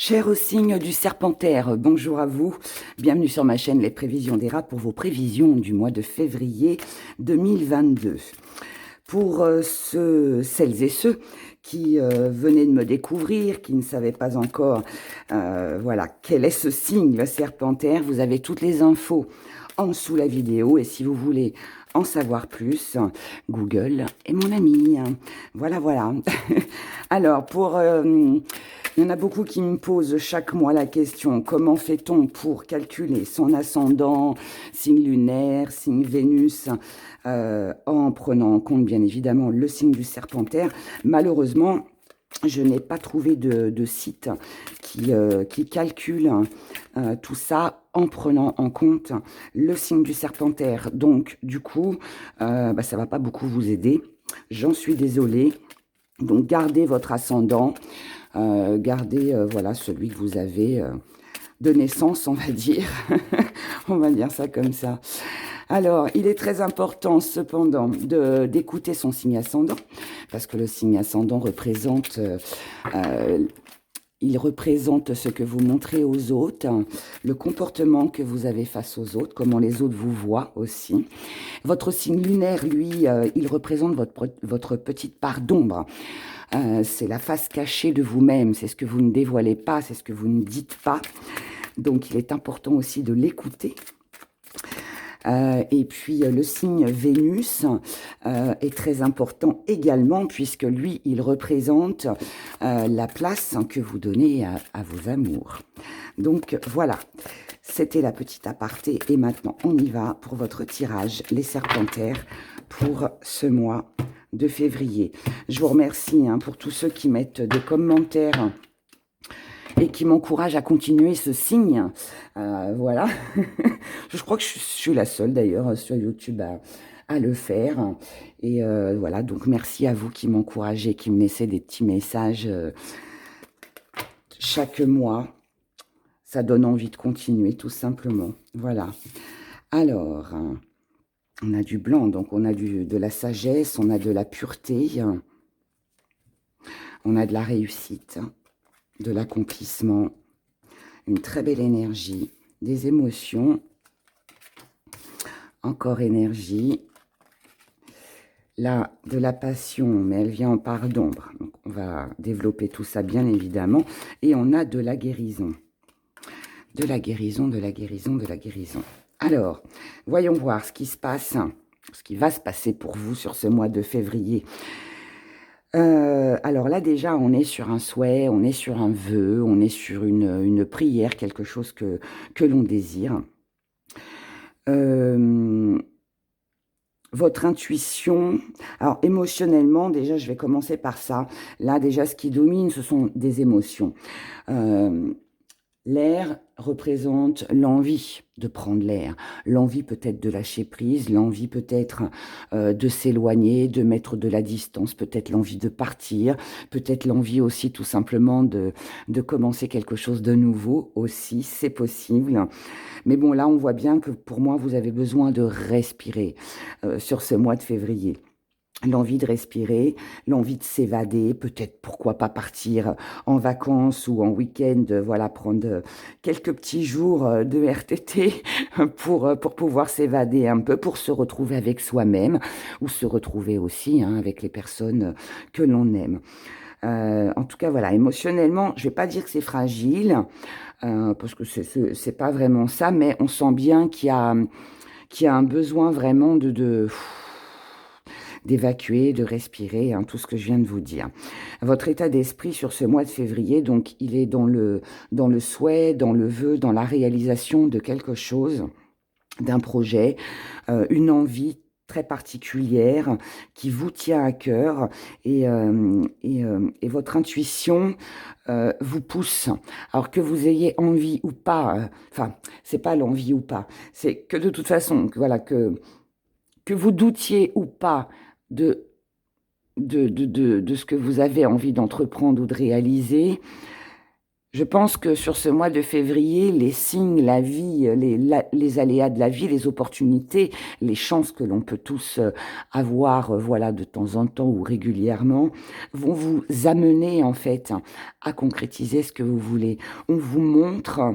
Cher au signe du Serpentaire, bonjour à vous. Bienvenue sur ma chaîne Les Prévisions des Rats pour vos prévisions du mois de février 2022. Pour celles et ceux qui venaient de me découvrir, qui ne savaient pas encore voilà, quel est ce signe, le Serpentaire, vous avez toutes les infos en dessous la vidéo. Et si vous voulez en savoir plus, Google est mon ami. Voilà, voilà. Alors, il y en a beaucoup qui me posent chaque mois la question, comment fait-on pour calculer son ascendant, signe lunaire, signe Vénus, en prenant en compte bien évidemment le signe du Serpentaire. Malheureusement, je n'ai pas trouvé de site qui calcule tout ça en prenant en compte le signe du Serpentaire. Donc, du coup, ça ne va pas beaucoup vous aider. J'en suis désolée. Donc, gardez votre ascendant. Gardez voilà, celui que vous avez de naissance, on va dire. On va dire ça comme ça. Alors, il est très important cependant d'écouter son signe ascendant, parce que le signe ascendant représente, il représente ce que vous montrez aux autres, le comportement que vous avez face aux autres, comment les autres vous voient aussi. Votre signe lunaire, lui, il représente votre petite part d'ombre. C'est la face cachée de vous-même, c'est ce que vous ne dévoilez pas, c'est ce que vous ne dites pas. Donc, il est important aussi de l'écouter. Et puis, le signe Vénus est très important également, puisque lui, il représente la place que vous donnez à vos amours. Donc, voilà, c'était la petite aparté. Et maintenant, on y va pour votre tirage, les Serpentaires, pour ce mois de février. Je vous remercie pour tous ceux qui mettent des commentaires et qui m'encouragent à continuer ce signe. Voilà. Je crois que je suis la seule d'ailleurs sur YouTube à le faire. Et voilà, donc merci à vous qui m'encouragez, qui me laissez des petits messages chaque mois. Ça donne envie de continuer tout simplement. Voilà. Alors, on a du blanc, donc on a de la sagesse, on a de la pureté, on a de la réussite, de l'accomplissement, une très belle énergie, des émotions, encore énergie, là, de la passion, mais elle vient en part d'ombre. Donc, on va développer tout ça, bien évidemment. Et on a de la guérison. De la guérison, de la guérison, de la guérison. Alors, voyons voir ce qui se passe, ce qui va se passer pour vous sur ce mois de février. Alors là, déjà, on est sur un souhait, on est sur un vœu, on est sur une prière, quelque chose que l'on désire. Votre intuition, alors émotionnellement, déjà, je vais commencer par ça. Là, déjà, ce qui domine, ce sont des émotions. L'air représente l'envie de prendre l'air, l'envie peut-être de lâcher prise, l'envie peut-être de s'éloigner, de mettre de la distance, peut-être l'envie de partir, peut-être l'envie aussi tout simplement de commencer quelque chose de nouveau aussi, c'est possible. Mais bon, là, on voit bien que pour moi, vous avez besoin de respirer sur ce mois de février. L'envie de respirer, l'envie de s'évader, peut-être pourquoi pas partir en vacances ou en week-end, voilà, prendre quelques petits jours de RTT pour pouvoir s'évader un peu, pour se retrouver avec soi-même ou se retrouver aussi avec les personnes que l'on aime. En tout cas, voilà, émotionnellement, je vais pas dire que c'est fragile, parce que c'est pas vraiment ça, mais on sent bien qu'il y a un besoin vraiment d'évacuer, de respirer, tout ce que je viens de vous dire. Votre état d'esprit sur ce mois de février, donc, il est dans le souhait, dans le vœu, dans la réalisation de quelque chose, d'un projet, une envie très particulière qui vous tient à cœur et votre intuition vous pousse. Alors que vous ayez envie ou pas, enfin, c'est pas l'envie ou pas, c'est que de toute façon, voilà, que vous doutiez ou pas de ce que vous avez envie d'entreprendre ou de réaliser, Je pense que sur ce mois de février, les signes, la vie, les aléas de la vie, les opportunités, les chances que l'on peut tous avoir, voilà, de temps en temps ou régulièrement, vont vous amener en fait à concrétiser ce que vous voulez. On vous montre,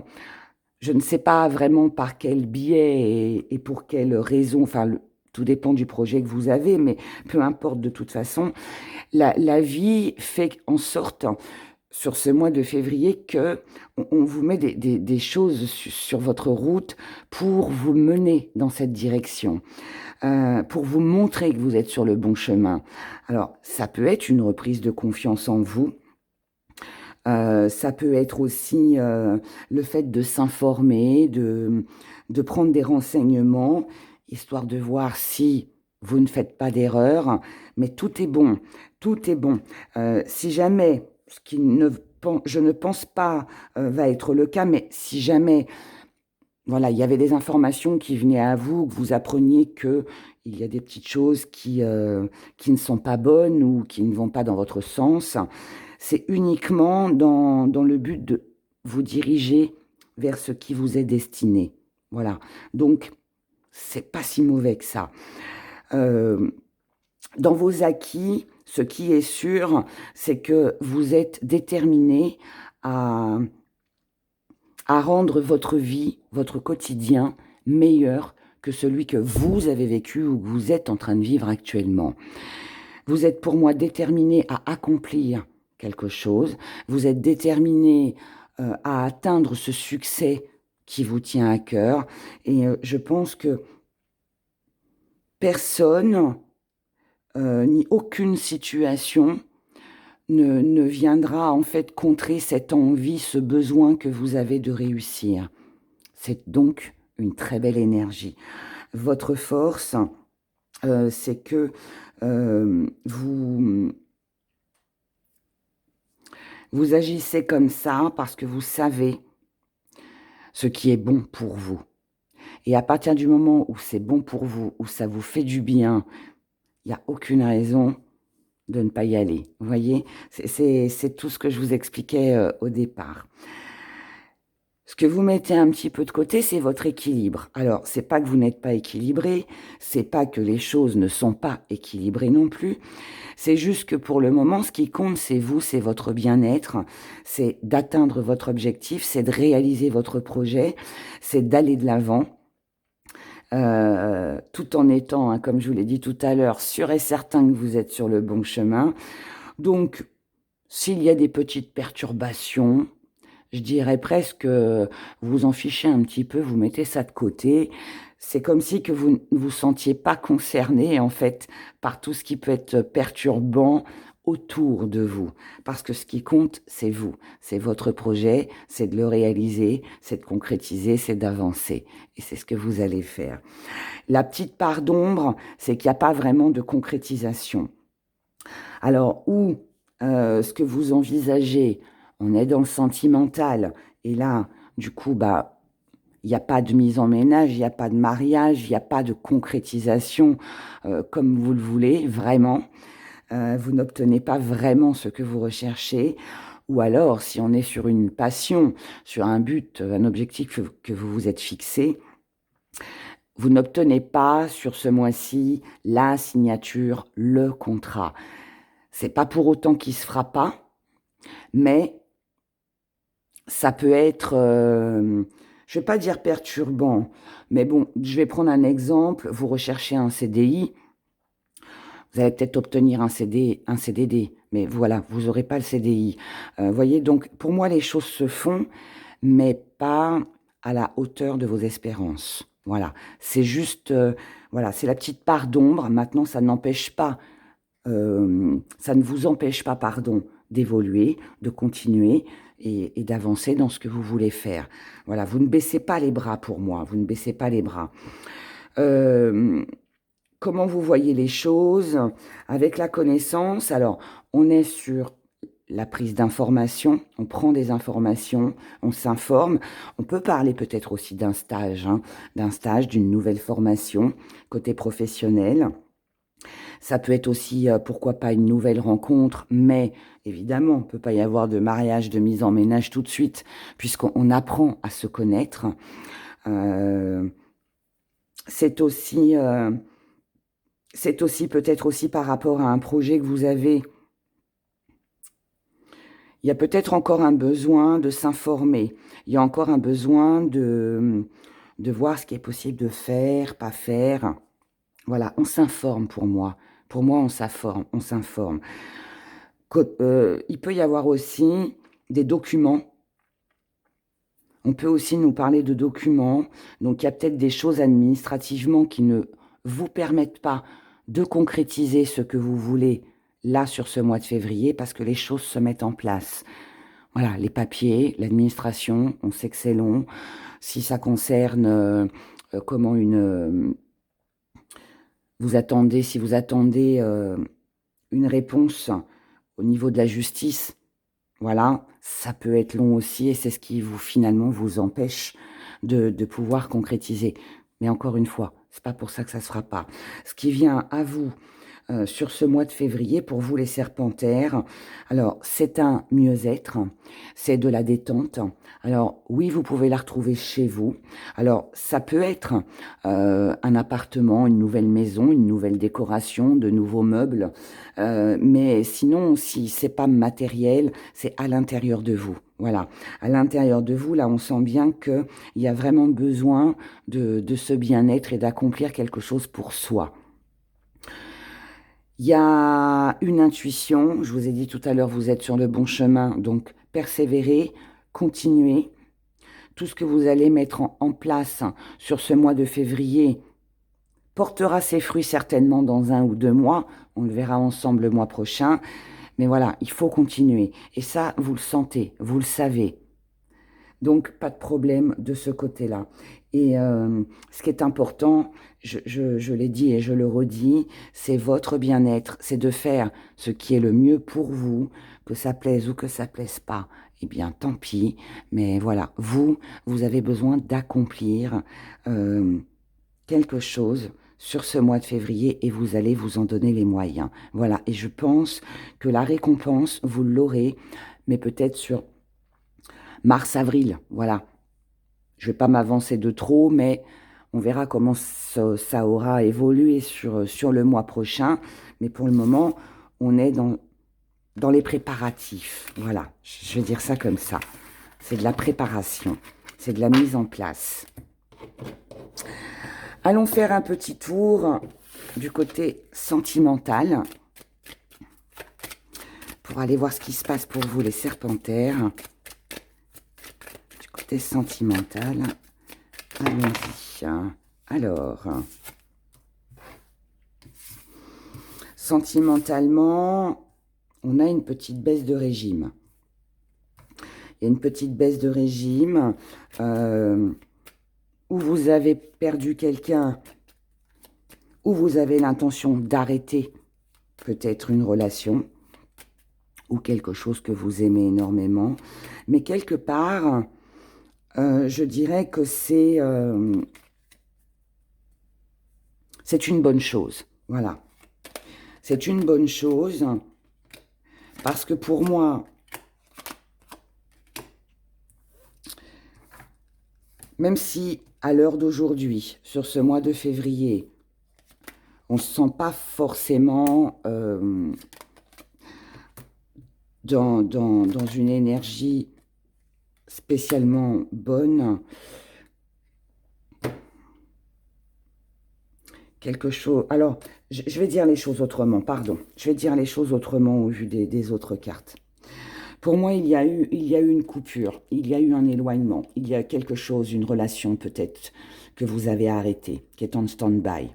je ne sais pas vraiment par quel biais et pour quelle raison, enfin, tout dépend du projet que vous avez, mais peu importe de toute façon, la vie fait en sorte sur ce mois de février que on vous met des choses sur votre route pour vous mener dans cette direction, pour vous montrer que vous êtes sur le bon chemin. Alors, ça peut être une reprise de confiance en vous, ça peut être aussi le fait de s'informer, de prendre des renseignements, histoire de voir si vous ne faites pas d'erreur, mais tout est bon, tout est bon. Si jamais, ce qui ne, je ne pense pas va être le cas, mais si jamais, voilà, il y avait des informations qui venaient à vous, que vous appreniez que il y a des petites choses qui ne sont pas bonnes ou qui ne vont pas dans votre sens, c'est uniquement dans le but de vous diriger vers ce qui vous est destiné. Voilà. Donc, c'est pas si mauvais que ça. Dans vos acquis, ce qui est sûr, c'est que vous êtes déterminé à, à rendre votre vie, votre quotidien meilleur que celui que vous avez vécu ou que vous êtes en train de vivre actuellement. Vous êtes pour moi déterminé à accomplir quelque chose, vous êtes déterminé à atteindre ce succès qui vous tient à cœur, et je pense que personne ni aucune situation ne viendra en fait contrer cette envie, ce besoin que vous avez de réussir. C'est donc une très belle énergie. Votre force, c'est que vous agissez comme ça parce que vous savez ce qui est bon pour vous. Et à partir du moment où c'est bon pour vous, où ça vous fait du bien, il n'y a aucune raison de ne pas y aller. Vous voyez, c'est tout ce que je vous expliquais au départ. Ce que vous mettez un petit peu de côté, c'est votre équilibre. Alors, c'est pas que vous n'êtes pas équilibré, c'est pas que les choses ne sont pas équilibrées non plus. C'est juste que pour le moment, ce qui compte, c'est vous, c'est votre bien-être, c'est d'atteindre votre objectif, c'est de réaliser votre projet, c'est d'aller de l'avant. Tout en étant, hein, comme je vous l'ai dit tout à l'heure, sûr et certain que vous êtes sur le bon chemin. Donc, s'il y a des petites perturbations, je dirais presque, vous vous en fichez un petit peu, vous mettez ça de côté. C'est comme si que vous ne vous sentiez pas concerné, en fait, par tout ce qui peut être perturbant autour de vous. Parce que ce qui compte, c'est vous. C'est votre projet, c'est de le réaliser, c'est de concrétiser, c'est d'avancer. Et c'est ce que vous allez faire. La petite part d'ombre, c'est qu'il n'y a pas vraiment de concrétisation. Alors, où ce que vous envisagez, on est dans le sentimental, et là, du coup, bah, il n'y a pas de mise en ménage, il n'y a pas de mariage, il n'y a pas de concrétisation comme vous le voulez, vraiment. Vous n'obtenez pas vraiment ce que vous recherchez. Ou alors, si on est sur une passion, sur un but, un objectif que vous vous êtes fixé, vous n'obtenez pas sur ce mois-ci la signature, le contrat. C'est pas pour autant qu'il se fera pas, mais ça peut être, je vais pas dire perturbant, mais bon, je vais prendre un exemple. Vous recherchez un CDI, vous allez peut-être obtenir un CDD, mais voilà, vous n'aurez pas le CDI. Voyez, donc pour moi, les choses se font, mais pas à la hauteur de vos espérances. Voilà, c'est juste, voilà, c'est la petite part d'ombre. Maintenant, ça n'empêche pas, ça ne vous empêche pas, pardon, d'évoluer, de continuer et d'avancer dans ce que vous voulez faire. Voilà, vous ne baissez pas les bras pour moi, vous ne baissez pas les bras. Comment vous voyez les choses avec la connaissance? Alors, on est sur la prise d'informations, on prend des informations, on s'informe. On peut parler peut-être aussi d'un stage, d'une nouvelle formation côté professionnel. Ça peut être aussi, pourquoi pas, une nouvelle rencontre, mais évidemment, il ne peut pas y avoir de mariage, de mise en ménage tout de suite, puisqu'on apprend à se connaître. Euh, c'est aussi, peut-être aussi par rapport à un projet que vous avez. Il y a peut-être encore un besoin de s'informer. Il y a encore un besoin de voir ce qui est possible de faire, pas faire. Voilà, on s'informe pour moi. Pour moi, on s'informe. Il peut y avoir aussi des documents. On peut aussi nous parler de documents. Donc, il y a peut-être des choses administrativement qui ne vous permettent pas de concrétiser ce que vous voulez là sur ce mois de février parce que les choses se mettent en place. Voilà, les papiers, l'administration, on sait que c'est long. Si ça concerne comment si vous attendez une réponse au niveau de la justice, voilà, ça peut être long aussi et c'est ce qui finalement vous empêche de pouvoir concrétiser. Mais encore une fois, c'est pas pour ça que ça se fera pas. Ce qui vient à vous sur ce mois de février pour vous les serpentaires. Alors, c'est un mieux-être, c'est de la détente. Alors, oui, vous pouvez la retrouver chez vous. Alors, ça peut être un appartement, une nouvelle maison, une nouvelle décoration, de nouveaux meubles. Mais sinon, si c'est pas matériel, c'est à l'intérieur de vous. Voilà, à l'intérieur de vous, là, on sent bien qu'il y a vraiment besoin de ce bien-être et d'accomplir quelque chose pour soi. Il y a une intuition, je vous ai dit tout à l'heure, vous êtes sur le bon chemin, donc persévérez, continuez. Tout ce que vous allez mettre en place sur ce mois de février portera ses fruits certainement dans 1 ou 2 mois. On le verra ensemble le mois prochain. Mais voilà, il faut continuer. Et ça, vous le sentez, vous le savez. Donc, pas de problème de ce côté-là. Et ce qui est important, je l'ai dit et je le redis, c'est votre bien-être, c'est de faire ce qui est le mieux pour vous, que ça plaise ou que ça plaise pas. Eh bien, tant pis. Mais voilà, vous avez besoin d'accomplir quelque chose sur ce mois de février et vous allez vous en donner les moyens. Voilà, et je pense que la récompense, vous l'aurez, mais peut-être sur mars-avril, voilà. Je ne vais pas m'avancer de trop, mais on verra comment ça aura évolué sur le mois prochain. Mais pour le moment, on est dans les préparatifs. Voilà, je vais dire ça comme ça. C'est de la préparation, c'est de la mise en place. Allons faire un petit tour du côté sentimental pour aller voir ce qui se passe pour vous, les serpentaires. Côté sentimental, allons-y. Alors, sentimentalement, on a une petite baisse de régime. Il y a une petite baisse de régime où vous avez perdu quelqu'un, où vous avez l'intention d'arrêter peut-être une relation ou quelque chose que vous aimez énormément. Mais quelque part, je dirais que c'est une bonne chose. Voilà. C'est une bonne chose parce que pour moi, même si à l'heure d'aujourd'hui, sur ce mois de février, on ne se sent pas forcément dans une énergie spécialement bonne, quelque chose... Alors, je vais dire les choses autrement, pardon. Je vais dire les choses autrement au vu des autres cartes. Pour moi, il y a eu une coupure, il y a eu un éloignement, il y a quelque chose, une relation peut-être que vous avez arrêtée, qui est en stand-by.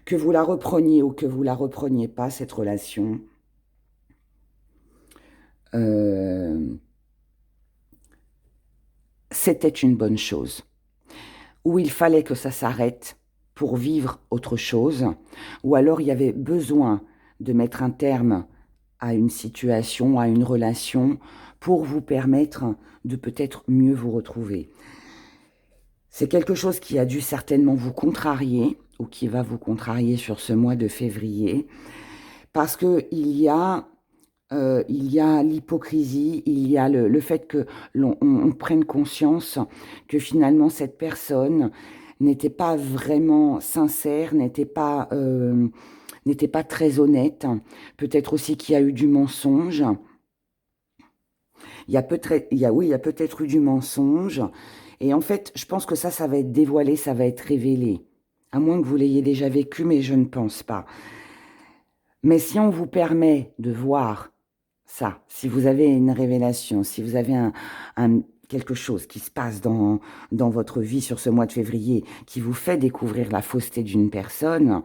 Que vous la repreniez ou que vous la repreniez pas, cette relation, c'était une bonne chose. Ou il fallait que ça s'arrête pour vivre autre chose, ou alors il y avait besoin de mettre un terme à une situation, à une relation, pour vous permettre de peut-être mieux vous retrouver. C'est quelque chose qui a dû certainement vous contrarier, ou qui va vous contrarier sur ce mois de février, parce que il y a l'hypocrisie, il y a le fait que on prenne conscience que finalement cette personne n'était pas vraiment sincère, n'était pas très honnête. Peut-être aussi qu'il y a eu du mensonge. Oui, il y a peut-être eu du mensonge. Et en fait, je pense que ça va être dévoilé, ça va être révélé. À moins que vous l'ayez déjà vécu, mais je ne pense pas. Mais si on vous permet de voir ça, si vous avez une révélation, si vous avez quelque chose qui se passe dans votre vie sur ce mois de février, qui vous fait découvrir la fausseté d'une personne,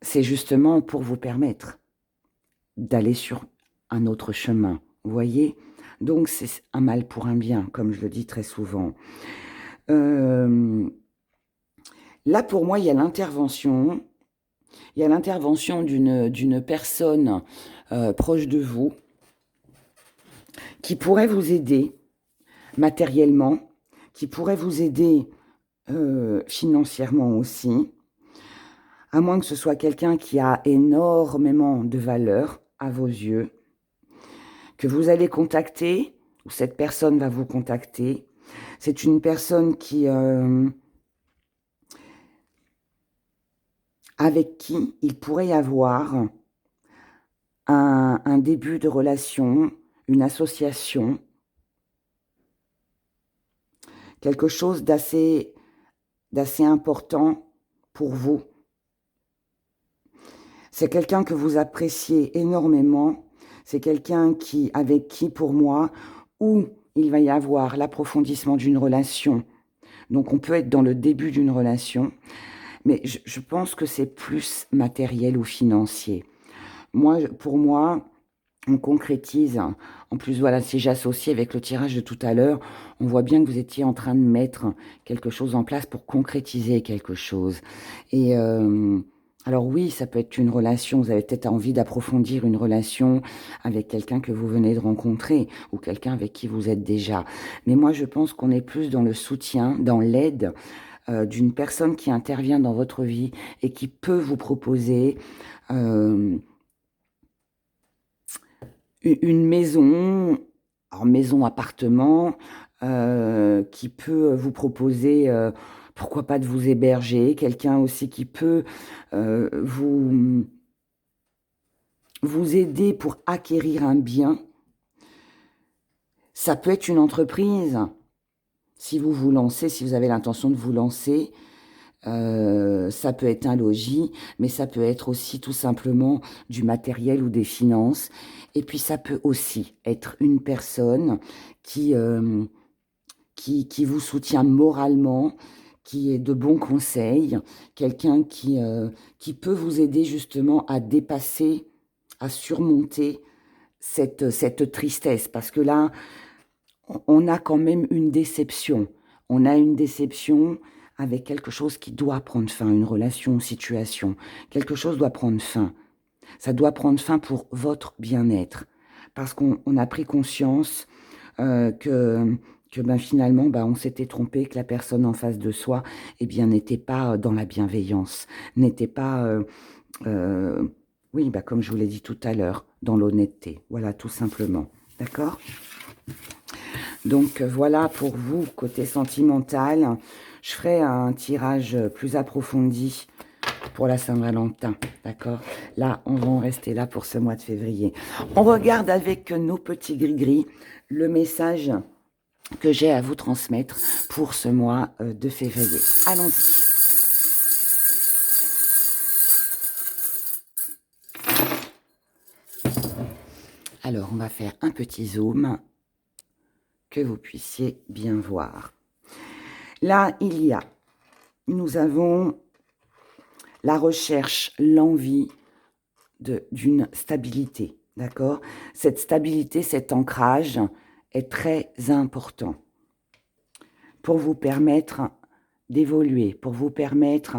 c'est justement pour vous permettre d'aller sur un autre chemin. Vous voyez? Donc c'est un mal pour un bien, comme je le dis très souvent. Là, pour moi, il y a l'intervention. Il y a l'intervention d'une personne proche de vous qui pourrait vous aider matériellement, qui pourrait vous aider financièrement aussi, à moins que ce soit quelqu'un qui a énormément de valeur à vos yeux, que vous allez contacter, ou cette personne va vous contacter. C'est une personne avec qui il pourrait y avoir un début de relation, une association, quelque chose d'assez important pour vous. C'est quelqu'un que vous appréciez énormément, c'est quelqu'un avec qui, pour moi, où il va y avoir l'approfondissement d'une relation. Donc on peut être dans le début d'une relation, mais je pense que c'est plus matériel ou financier. Pour moi, on concrétise. En plus, voilà, si j'associe avec le tirage de tout à l'heure, on voit bien que vous étiez en train de mettre quelque chose en place pour concrétiser quelque chose. Et alors oui, ça peut être une relation, vous avez peut-être envie d'approfondir une relation avec quelqu'un que vous venez de rencontrer ou quelqu'un avec qui vous êtes déjà. Mais moi, je pense qu'on est plus dans le soutien, dans l'aide d'une personne qui intervient dans votre vie et qui peut vous proposer une maison, alors maison, appartement, qui peut vous proposer, pourquoi pas de vous héberger, quelqu'un aussi qui peut vous aider pour acquérir un bien. Ça peut être une entreprise, si vous vous lancez, si vous avez l'intention de vous lancer. Ça peut être un logis, mais ça peut être aussi tout simplement du matériel ou des finances. Et puis ça peut aussi être une personne qui vous soutient moralement, qui est de bons conseils, quelqu'un qui peut vous aider justement à dépasser, à surmonter cette tristesse. Parce que là, on a quand même une déception. On a une déception avec quelque chose qui doit prendre fin, une relation, une situation. Quelque chose doit prendre fin. Ça doit prendre fin pour votre bien-être. Parce qu'on a pris conscience que finalement, on s'était trompé, que la personne en face de soi, n'était pas dans la bienveillance, n'était pas, oui, comme je vous l'ai dit tout à l'heure, dans l'honnêteté. Voilà, tout simplement. D'accord ? Donc voilà pour vous, côté sentimental. Je ferai un tirage plus approfondi pour la Saint-Valentin, d'accord? Là, on va en rester là pour ce mois de février. On regarde avec nos petits gris-gris le message que j'ai à vous transmettre pour ce mois de février. Allons-y. Alors, on va faire un petit zoom que vous puissiez bien voir. Là, nous avons la recherche, l'envie d'une stabilité, d'accord? Cette stabilité, cet ancrage est très important pour vous permettre d'évoluer, pour vous permettre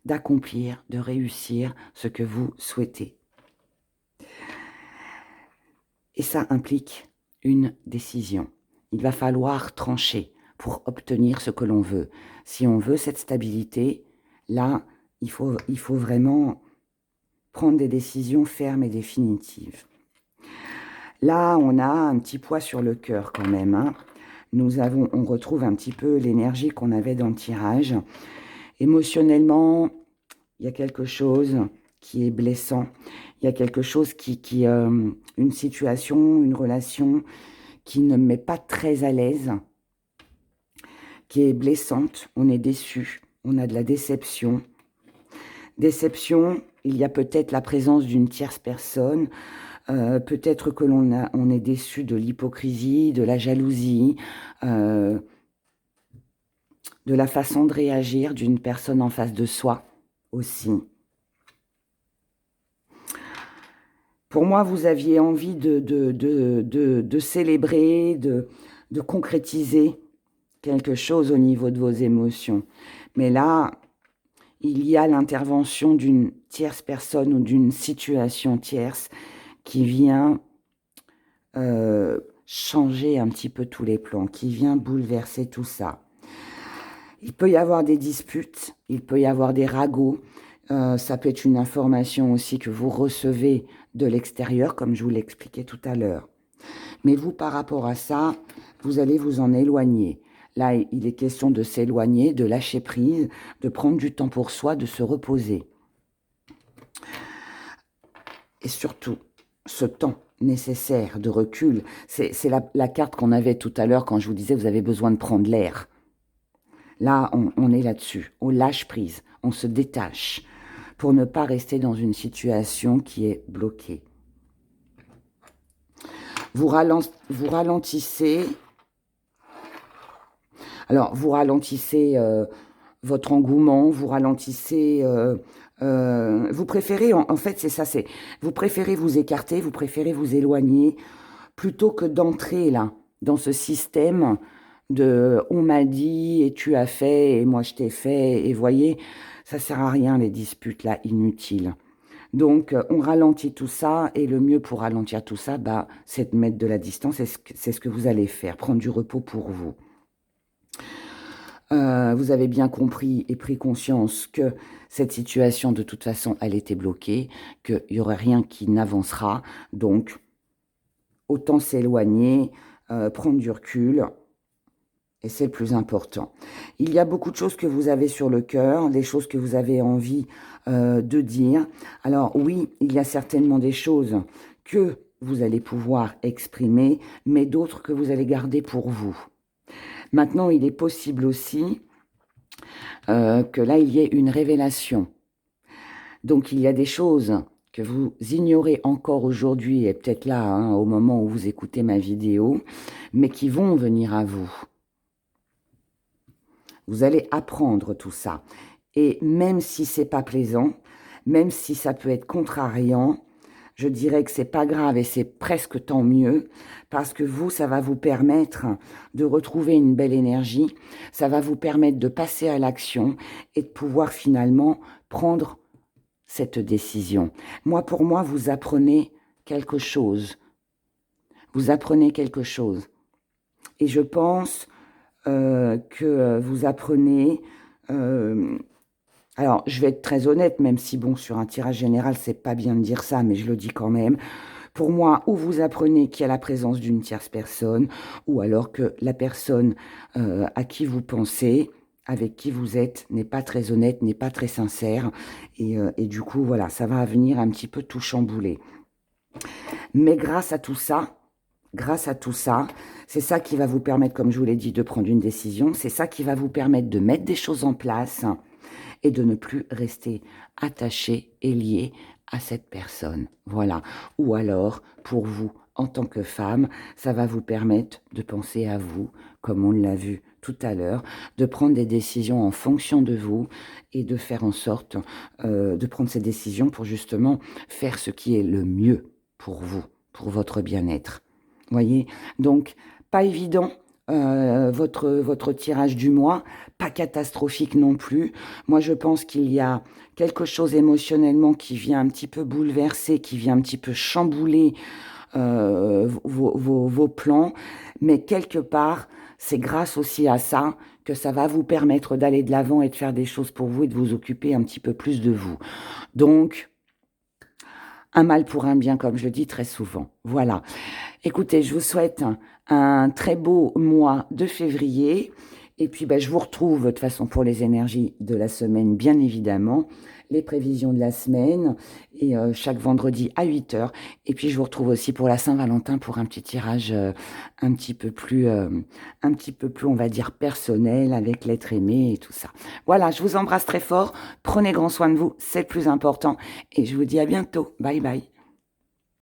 d'accomplir, de réussir ce que vous souhaitez. Et ça implique une décision. Il va falloir trancher pour obtenir ce que l'on veut. Si on veut cette stabilité, là, il faut vraiment prendre des décisions fermes et définitives. Là, on a un petit poids sur le cœur quand même, hein. On retrouve un petit peu l'énergie qu'on avait dans le tirage. Émotionnellement, il y a quelque chose qui est blessant. Il y a quelque chose une situation, une relation qui ne me met pas très à l'aise, qui est blessante. On est déçu, on a de la déception. Déception, il y a peut-être la présence d'une tierce personne. Peut-être que on est déçu de l'hypocrisie, de la jalousie, de la façon de réagir d'une personne en face de soi aussi. Pour moi, vous aviez envie de célébrer, de concrétiser quelque chose au niveau de vos émotions. Mais là, il y a l'intervention d'une tierce personne ou d'une situation tierce qui vient changer un petit peu tous les plans, qui vient bouleverser tout ça. Il peut y avoir des disputes, il peut y avoir des ragots, ça peut être une information aussi que vous recevez de l'extérieur, comme je vous l'expliquais tout à l'heure. Mais vous, par rapport à ça, vous allez vous en éloigner. Là, il est question de s'éloigner, de lâcher prise, de prendre du temps pour soi, de se reposer. Et surtout, ce temps nécessaire de recul, c'est la carte qu'on avait tout à l'heure quand je vous disais vous avez besoin de prendre l'air. Là, on est là-dessus, on lâche prise, on se détache pour ne pas rester dans une situation qui est bloquée. Vous ralentissez. Alors, vous ralentissez votre engouement, vous ralentissez. Vous préférez, en fait, c'est ça, vous préférez vous écarter, vous préférez vous éloigner, plutôt que d'entrer là, dans ce système de on m'a dit et tu as fait et moi je t'ai fait. Et voyez, ça sert à rien les disputes là, inutiles. Donc, on ralentit tout ça, et le mieux pour ralentir tout ça, c'est de mettre de la distance, c'est ce que vous allez faire, prendre du repos pour vous. Vous avez bien compris et pris conscience que cette situation, de toute façon, elle était bloquée, qu'il n'y aurait rien qui n'avancera, donc autant s'éloigner, prendre du recul, et c'est le plus important. Il y a beaucoup de choses que vous avez sur le cœur, des choses que vous avez envie de dire. Alors oui, il y a certainement des choses que vous allez pouvoir exprimer, mais d'autres que vous allez garder pour vous. Maintenant, il est possible aussi que là, il y ait une révélation. Donc, il y a des choses que vous ignorez encore aujourd'hui, et peut-être là, hein, au moment où vous écoutez ma vidéo, mais qui vont venir à vous. Vous allez apprendre tout ça. Et même si c'est pas plaisant, même si ça peut être contrariant, je dirais que c'est pas grave et c'est presque tant mieux, parce que vous, ça va vous permettre de retrouver une belle énergie, ça va vous permettre de passer à l'action et de pouvoir finalement prendre cette décision. Pour moi, vous apprenez quelque chose. Vous apprenez quelque chose. Et je pense que vous apprenez... alors, je vais être très honnête, même si, bon, sur un tirage général, c'est pas bien de dire ça, mais je le dis quand même. Pour moi, ou vous apprenez qu'il y a la présence d'une tierce personne, ou alors que la personne à qui vous pensez, avec qui vous êtes, n'est pas très honnête, n'est pas très sincère. Et du coup, voilà, ça va venir un petit peu tout chambouler. Mais grâce à tout ça, c'est ça qui va vous permettre, comme je vous l'ai dit, de prendre une décision. C'est ça qui va vous permettre de mettre des choses en place et de ne plus rester attaché et lié à cette personne. Voilà. Ou alors, pour vous, en tant que femme, ça va vous permettre de penser à vous, comme on l'a vu tout à l'heure, de prendre des décisions en fonction de vous et de faire en sorte de prendre ces décisions pour justement faire ce qui est le mieux pour vous, pour votre bien-être. Voyez, donc pas évident votre tirage du mois, pas catastrophique non plus. Moi, je pense qu'il y a quelque chose émotionnellement qui vient un petit peu bouleverser, qui vient un petit peu chambouler vos plans, mais quelque part, c'est grâce aussi à ça que ça va vous permettre d'aller de l'avant et de faire des choses pour vous et de vous occuper un petit peu plus de vous. Donc, un mal pour un bien, comme je le dis très souvent. Voilà. Écoutez, je vous souhaite un très beau mois de février. Et puis, je vous retrouve de toute façon pour les énergies de la semaine, bien évidemment, les prévisions de la semaine, et chaque vendredi à 8 heures. Et puis, je vous retrouve aussi pour la Saint-Valentin pour un petit tirage un petit peu plus, on va dire, personnel, avec l'être aimé et tout ça. Voilà, je vous embrasse très fort. Prenez grand soin de vous, c'est le plus important. Et je vous dis à bientôt. Bye bye.